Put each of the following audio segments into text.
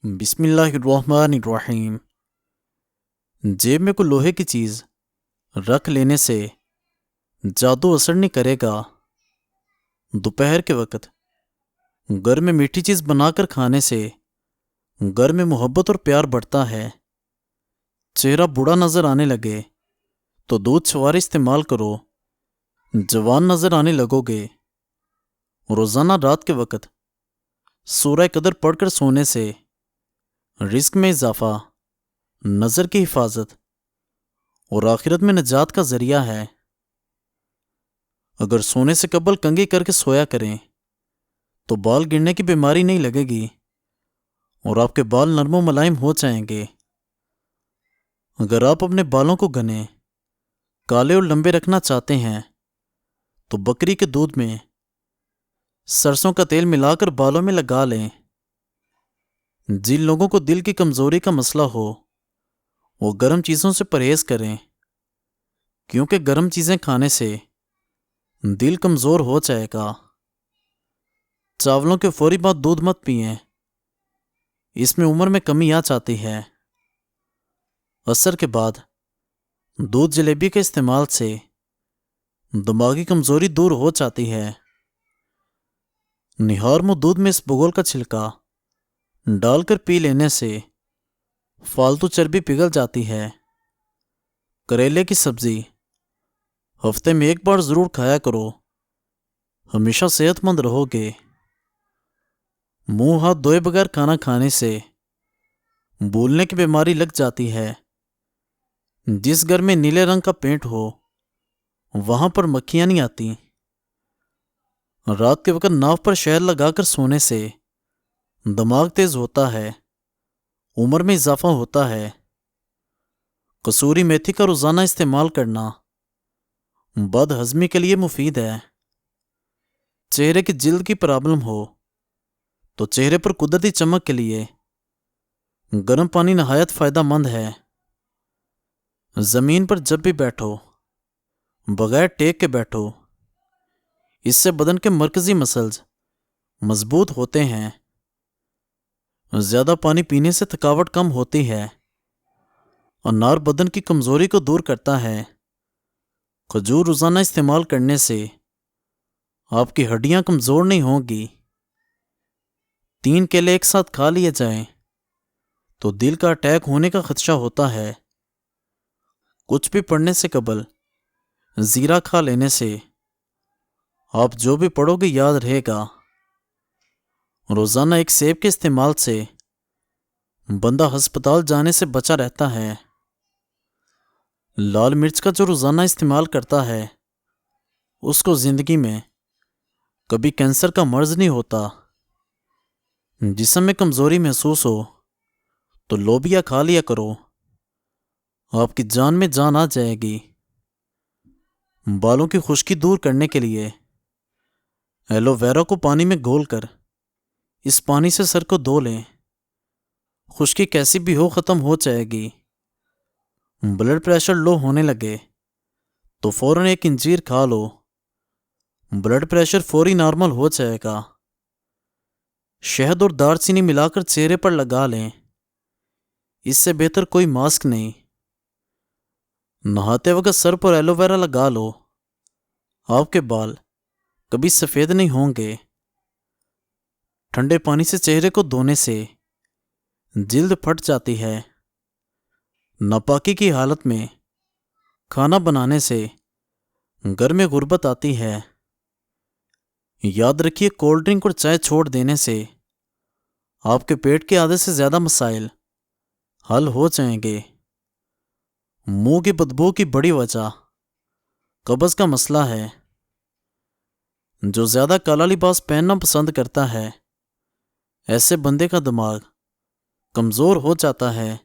بسم اللہ الرحمن الرحیم۔ جیب میں کوئی لوہے کی چیز رکھ لینے سے جادو اثر نہیں کرے گا۔ دوپہر کے وقت گھر میں میٹھی چیز بنا کر کھانے سے گھر میں محبت اور پیار بڑھتا ہے۔ چہرہ بوڑھا نظر آنے لگے تو دودھ چھوارے استعمال کرو، جوان نظر آنے لگو گے۔ روزانہ رات کے وقت سورہ قدر پڑھ کر سونے سے رزق میں اضافہ، نظر کی حفاظت اور آخرت میں نجات کا ذریعہ ہے۔ اگر سونے سے قبل کنگھی کر کے سویا کریں تو بال گرنے کی بیماری نہیں لگے گی اور آپ کے بال نرم و ملائم ہو جائیں گے۔ اگر آپ اپنے بالوں کو گھنے، کالے اور لمبے رکھنا چاہتے ہیں تو بکری کے دودھ میں سرسوں کا تیل ملا کر بالوں میں لگا لیں۔ جن لوگوں کو دل کی کمزوری کا مسئلہ ہو وہ گرم چیزوں سے پرہیز کریں، کیونکہ گرم چیزیں کھانے سے دل کمزور ہو جائے گا۔ چاولوں کے فوری بعد دودھ مت پئیں، اس میں عمر میں کمی آ جاتی ہے۔ عصر کے بعد دودھ جلیبی کے استعمال سے دماغی کمزوری دور ہو جاتی ہے۔ نہار منہ دودھ میں اس بگول کا چھلکا ڈال کر پی لینے سے فالتو چربی پگھل جاتی ہے۔ کریلے کی سبزی ہفتے میں ایک بار ضرور کھایا کرو، ہمیشہ صحت مند رہو گے۔ منہ ہاتھ دھوئے بغیر کھانا کھانے سے بھولنے کی بیماری لگ جاتی ہے۔ جس گھر میں نیلے رنگ کا پینٹ ہو وہاں پر مکھیاں نہیں آتی۔ رات کے وقت ناف پر شہد لگا کر سونے سے دماغ تیز ہوتا ہے، عمر میں اضافہ ہوتا ہے۔ کسوری میتھی کا روزانہ استعمال کرنا بد ہضمی کے لیے مفید ہے۔ چہرے کی جلد کی پرابلم ہو تو چہرے پر قدرتی چمک کے لیے گرم پانی نہایت فائدہ مند ہے۔ زمین پر جب بھی بیٹھو بغیر ٹیک کے بیٹھو، اس سے بدن کے مرکزی مسلز مضبوط ہوتے ہیں۔ زیادہ پانی پینے سے تھکاوٹ کم ہوتی ہے۔ انار بدن کی کمزوری کو دور کرتا ہے۔ کھجور روزانہ استعمال کرنے سے آپ کی ہڈیاں کمزور نہیں ہوں گی۔ 3 کیلے ایک ساتھ کھا لیے جائیں تو دل کا اٹیک ہونے کا خدشہ ہوتا ہے۔ کچھ بھی پڑھنے سے قبل زیرہ کھا لینے سے آپ جو بھی پڑھو گے یاد رہے گا۔ روزانہ ایک سیب کے استعمال سے بندہ ہسپتال جانے سے بچا رہتا ہے۔ لال مرچ کا جو روزانہ استعمال کرتا ہے اس کو زندگی میں کبھی کینسر کا مرض نہیں ہوتا۔ جسم میں کمزوری محسوس ہو تو لوبیا کھا لیا کرو، آپ کی جان میں جان آ جائے گی۔ بالوں کی خشکی دور کرنے کے لیے ایلو ویرا کو پانی میں گھول کر اس پانی سے سر کو دھو لیں، خشکی کیسی بھی ہو ختم ہو جائے گی۔ بلڈ پریشر لو ہونے لگے تو فوراً ایک انجیر کھا لو، بلڈ پریشر فوری نارمل ہو جائے گا۔ شہد اور دار چینی ملا کر چہرے پر لگا لیں، اس سے بہتر کوئی ماسک نہیں۔ نہاتے وقت سر پر ایلو ویرا لگا لو، آپ کے بال کبھی سفید نہیں ہوں گے۔ ٹھنڈے پانی سے چہرے کو دھونے سے جلد پھٹ جاتی ہے۔ ناپاکی کی حالت میں کھانا بنانے سے گھر میں غربت آتی ہے۔ یاد رکھیے کولڈ ڈرنک اور چائے چھوڑ دینے سے آپ کے پیٹ کے آدھے سے زیادہ مسائل حل ہو جائیں گے۔ منہ کی بدبو کی بڑی وجہ قبض کا مسئلہ ہے۔ جو زیادہ کالا لباس پہننا پسند کرتا ہے ایسے بندے کا دماغ کمزور ہو جاتا ہے۔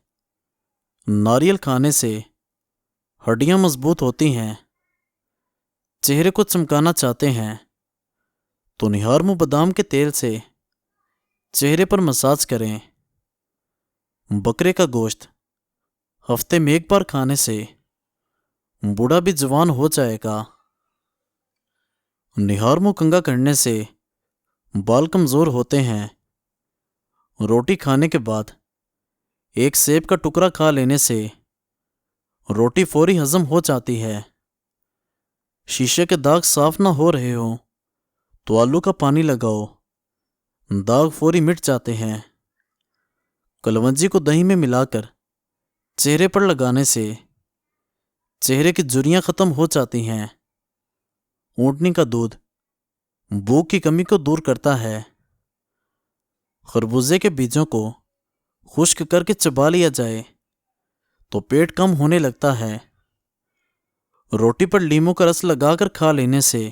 ناریل کھانے سے ہڈیاں مضبوط ہوتی ہیں۔ چہرے کو چمکانا چاہتے ہیں تو نہار منہ بادام کے تیل سے چہرے پر مساج کریں۔ بکرے کا گوشت ہفتے میں ایک بار کھانے سے بوڑھا بھی جوان ہو جائے گا۔ نہار منہ کنگھا کرنے سے بال کمزور ہوتے ہیں روٹی کھانے کے بعد ایک سیب کا ٹکڑا کھا لینے سے روٹی فوری ہضم ہو جاتی ہے۔ شیشے کے داغ صاف نہ ہو رہے ہوں تو آلو کا پانی لگاؤ، داغ فوری مٹ جاتے ہیں۔ کلونجی کو دہی میں ملا کر چہرے پر لگانے سے چہرے کی جھریاں ختم ہو جاتی ہیں۔ اونٹنی کا دودھ بھوک کی کمی کو دور کرتا ہے۔ خربوزے کے بیجوں کو خشک کر کے چبا لیا جائے تو پیٹ کم ہونے لگتا ہے۔ روٹی پر لیموں کا رس لگا کر کھا لینے سے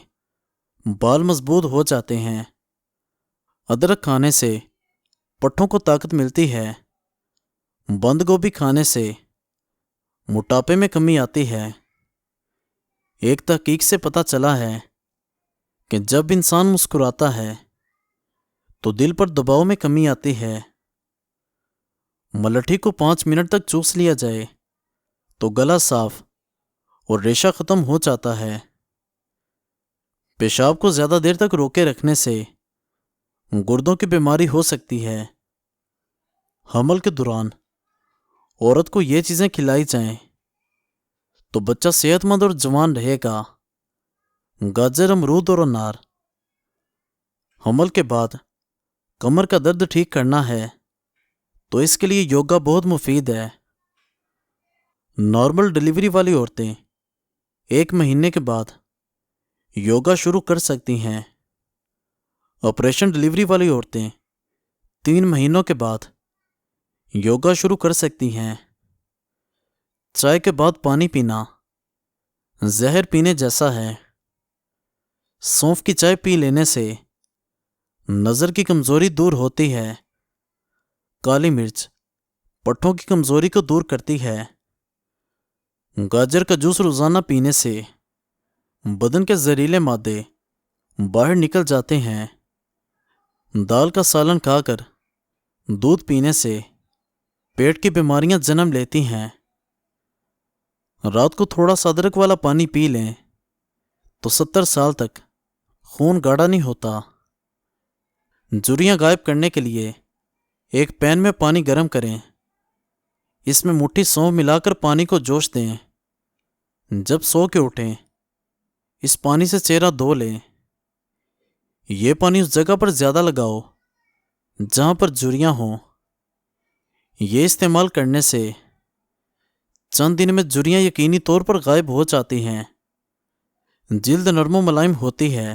بال مضبوط ہو جاتے ہیں۔ ادرک کھانے سے پٹھوں کو طاقت ملتی ہے۔ بند گوبھی کھانے سے موٹاپے میں کمی آتی ہے۔ ایک تحقیق سے پتہ چلا ہے کہ جب انسان مسکراتا ہے تو دل پر دباؤ میں کمی آتی ہے۔ ملٹھی کو 5 منٹ تک چوس لیا جائے تو گلا صاف اور ریشہ ختم ہو جاتا ہے۔ پیشاب کو زیادہ دیر تک روکے رکھنے سے گردوں کی بیماری ہو سکتی ہے۔ حمل کے دوران عورت کو یہ چیزیں کھلائی جائیں تو بچہ صحت مند اور جوان رہے گا۔ گاجر، امرود اور انار۔ حمل کے بعد کمر کا درد ٹھیک کرنا ہے تو اس کے لیے یوگا بہت مفید ہے۔ نارمل ڈلیوری والی عورتیں 1 مہینے کے بعد یوگا شروع کر سکتی ہیں۔ آپریشن ڈلیوری والی عورتیں 3 مہینوں کے بعد یوگا شروع کر سکتی ہیں۔ چائے کے بعد پانی پینا زہر پینے جیسا ہے۔ سونف کی چائے پی لینے سے نظر کی کمزوری دور ہوتی ہے۔ کالی مرچ پٹھوں کی کمزوری کو دور کرتی ہے۔ گاجر کا جوس روزانہ پینے سے بدن کے زہریلے مادے باہر نکل جاتے ہیں۔ دال کا سالن کھا کر دودھ پینے سے پیٹ کی بیماریاں جنم لیتی ہیں۔ رات کو تھوڑا سا ادرک والا پانی پی لیں تو 70 سال تک خون گاڑھا نہیں ہوتا۔ جھریاں غائب کرنے کے لیے ایک پین میں پانی گرم کریں، اس میں مٹھی سونف ملا کر پانی کو جوش دیں۔ جب سو کے اٹھیں اس پانی سے چہرہ دھو لیں۔ یہ پانی اس جگہ پر زیادہ لگاؤ جہاں پر جھریاں ہوں۔ یہ استعمال کرنے سے چند دن میں جھریاں یقینی طور پر غائب ہو جاتی ہیں۔ جلد نرم و ملائم ہوتی ہے۔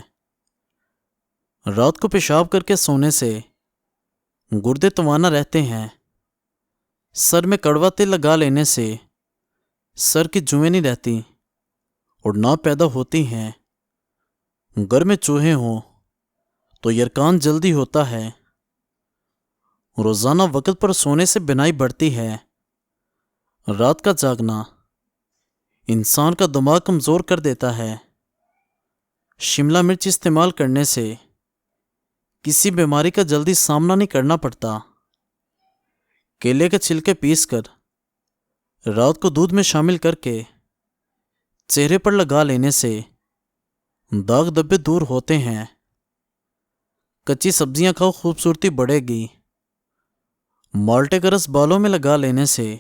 رات کو پیشاب کر کے سونے سے گردے توانا رہتے ہیں۔ سر میں کڑوا تیل لگا لینے سے سر کی جوئیں نہیں رہتی اور نہ پیدا ہوتی ہیں۔ گھر میں چوہے ہوں تو یرقان جلدی ہوتا ہے۔ روزانہ وقت پر سونے سے بینائی بڑھتی ہے۔ رات کا جاگنا انسان کا دماغ کمزور کر دیتا ہے۔ شملہ مرچ استعمال کرنے سے کسی بیماری کا جلدی سامنا نہیں کرنا پڑتا۔ کیلے کے چھلکے پیس کر رات کو دودھ میں شامل کر کے چہرے پر لگا لینے سے داغ دبے دور ہوتے ہیں۔ کچی سبزیاں کھاؤ، خوبصورتی بڑھے گی۔ مالٹے کا رس بالوں میں لگا لینے سے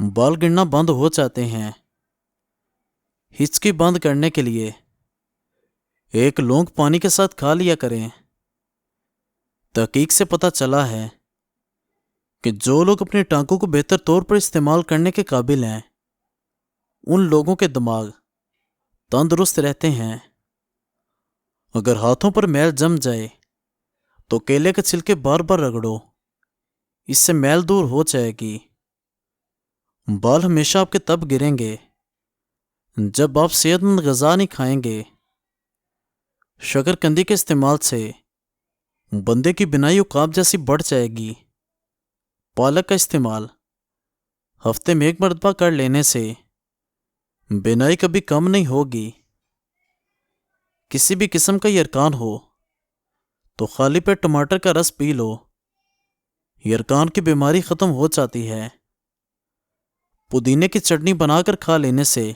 بال گرنا بند ہو جاتے ہیں۔ ہچکی بند کرنے کے لیے ایک لونگ پانی کے ساتھ کھا لیا کریں۔ تحقیق سے پتہ چلا ہے کہ جو لوگ اپنے ٹانکوں کو بہتر طور پر استعمال کرنے کے قابل ہیں ان لوگوں کے دماغ تندرست رہتے ہیں۔ اگر ہاتھوں پر میل جم جائے تو کیلے کے چھلکے بار بار رگڑو، اس سے میل دور ہو جائے گی۔ بال ہمیشہ آپ کے تب گریں گے جب آپ صحت مند غذا نہیں کھائیں گے۔ شکر قندی کے استعمال سے بندے کی بینائی عقاب جیسی بڑھ جائے گی۔ پالک کا استعمال ہفتے میں 1 مرتبہ کر لینے سے بینائی کبھی کم نہیں ہوگی۔ کسی بھی قسم کا یرقان ہو تو خالی پیٹ ٹماٹر کا رس پی لو، یرقان کی بیماری ختم ہو جاتی ہے۔ پودینے کی چٹنی بنا کر کھا لینے سے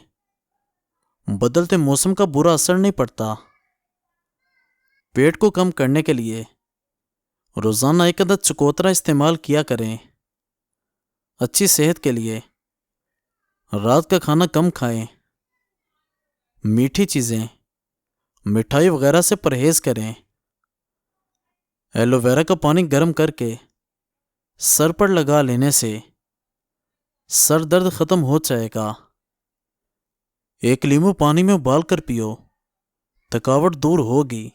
بدلتے موسم کا برا اثر نہیں پڑتا۔ پیٹ کو کم کرنے کے لیے روزانہ ایک عدد چکوترا استعمال کیا کریں۔ اچھی صحت کے لیے رات کا کھانا کم کھائیں۔ میٹھی چیزیں، مٹھائی وغیرہ سے پرہیز کریں۔ ایلو ویرا کا پانی گرم کر کے سر پر لگا لینے سے سر درد ختم ہو جائے گا۔ ایک لیمو پانی میں ابال کر پیو، تھکاوٹ دور ہوگی۔